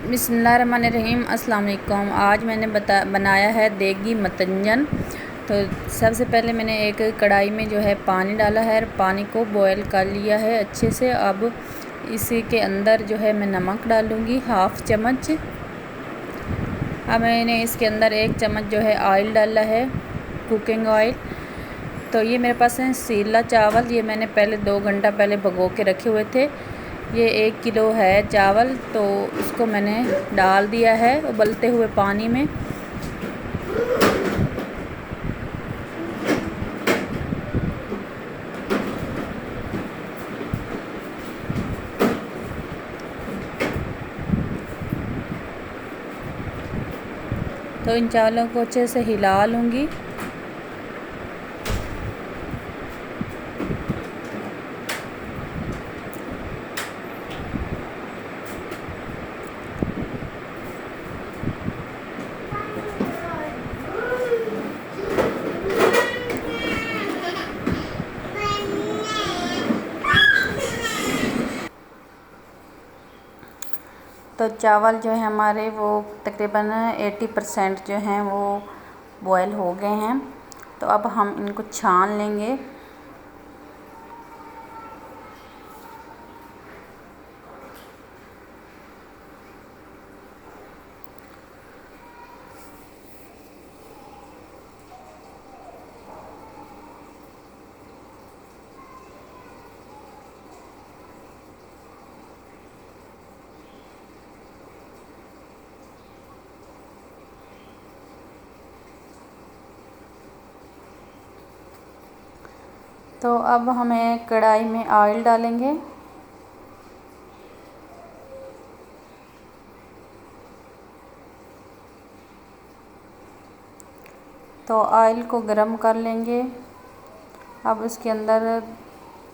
बिस्मिल्लाहिर्रहमानिर्रहीम। अस्सलाम वालेकुम। आज मैंने बनाया है देगी मतंजन। तो सबसे पहले मैंने एक कढ़ाई में जो है पानी डाला है, पानी को बॉयल कर लिया है अच्छे से। अब इसी के अंदर जो है मैं नमक डालूँगी, हाफ़ चम्मच। अब मैंने इसके अंदर 1 चम्मच जो है ऑयल डाला है, कुकिंग ऑयल। तो ये मेरे पास है सीला चावल, ये मैंने पहले 2 घंटा पहले भिगो के रखे हुए थे। ये 1 किलो है चावल, तो इसको मैंने डाल दिया है उबलते हुए पानी में। तो इन चावलों को अच्छे से हिला लूँगी। तो चावल जो है हमारे वो तकरीबन 80% जो हैं वो बॉयल हो गए हैं। तो अब हम इनको छान लेंगे। तो अब हमें कढ़ाई में ऑयल डालेंगे। तो ऑयल को गरम कर लेंगे। अब इसके अंदर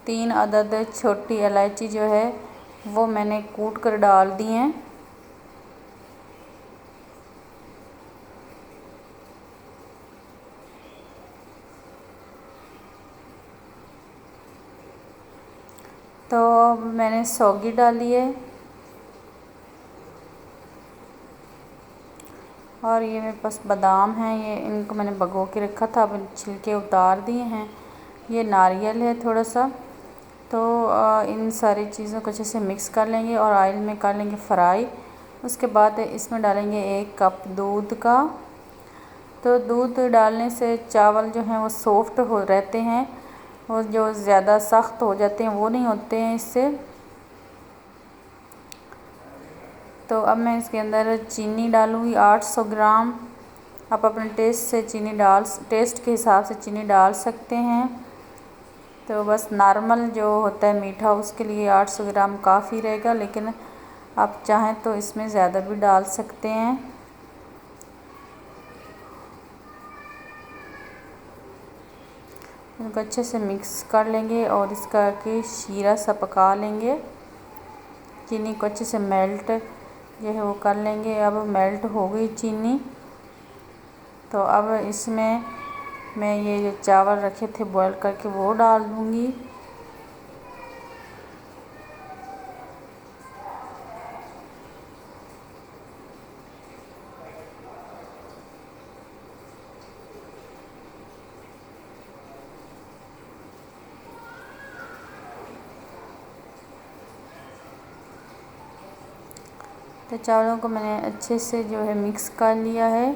3 अदद छोटी इलायची जो है वो मैंने कूट कर डाल दी हैं। तो अब मैंने सौगी डाली है, और ये मेरे पास बादाम हैं, ये इनको मैंने भिगो के रखा था, अब छिलके उतार दिए हैं। ये नारियल है थोड़ा सा। तो इन सारी चीज़ों को अच्छे से मिक्स कर लेंगे और ऑयल में कर लेंगे फ्राई। उसके बाद इसमें डालेंगे 1 कप दूध का। तो दूध डालने से चावल जो हैं वो सॉफ्ट हो रहते हैं, और जो ज़्यादा सख्त हो जाते हैं वो नहीं होते हैं इससे। तो अब मैं इसके अंदर चीनी डालूँगी 800 ग्राम। आप अपने टेस्ट के हिसाब से चीनी डाल सकते हैं। तो बस नॉर्मल जो होता है मीठा, उसके लिए 800 ग्राम काफ़ी रहेगा, लेकिन आप चाहें तो इसमें ज़्यादा भी डाल सकते हैं। इनको अच्छे से मिक्स कर लेंगे और इसका कि शीरा सा पका लेंगे। चीनी को अच्छे से मेल्ट जो है वो कर लेंगे। अब मेल्ट हो गई चीनी। तो अब इसमें मैं ये जो चावल रखे थे बॉईल करके वो डाल दूँगी। तो चावलों को मैंने अच्छे से जो है मिक्स कर लिया है।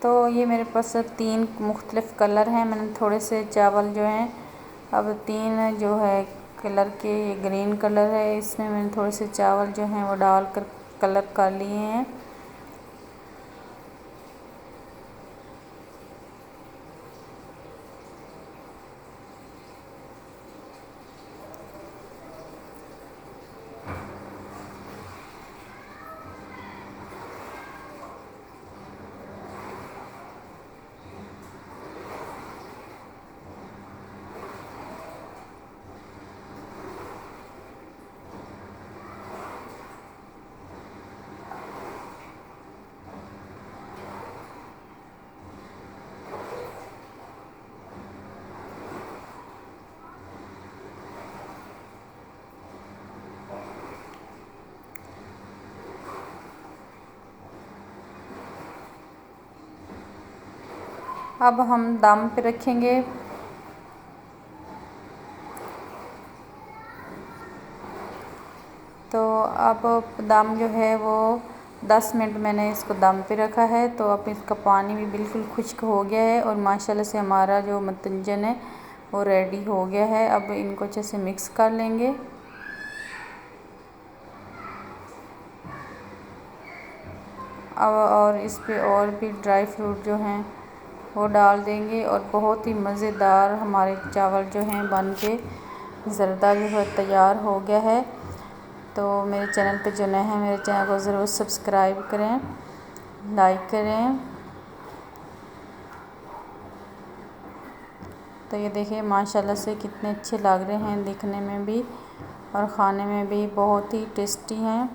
तो ये मेरे पास 3 मुख्तलिफ़ कलर हैं। मैंने थोड़े से चावल जो हैं, अब 3 जो है कलर के, ये ग्रीन कलर है, इसमें मैंने थोड़े से चावल जो हैं वो डाल कर कलर कर लिए हैं। अब हम दम पे रखेंगे। तो अब दम जो है वो 10 मिनट मैंने इसको दम पे रखा है। तो अब इसका पानी भी बिल्कुल खुश्क हो गया है और माशाल्लाह से हमारा जो मतंजन है वो रेडी हो गया है। अब इनको अच्छे से मिक्स कर लेंगे। अब और इस पे और भी ड्राई फ्रूट जो हैं वो डाल देंगे और बहुत ही मज़ेदार हमारे चावल जो हैं बन के ज़रदा जो है तैयार हो गया है। तो मेरे चैनल पे जो नए हैं मेरे चैनल को ज़रूर सब्सक्राइब करें, लाइक करें। तो ये देखिए माशाल्लाह से कितने अच्छे लग रहे हैं दिखने में भी और ख़ाने में भी बहुत ही टेस्टी हैं।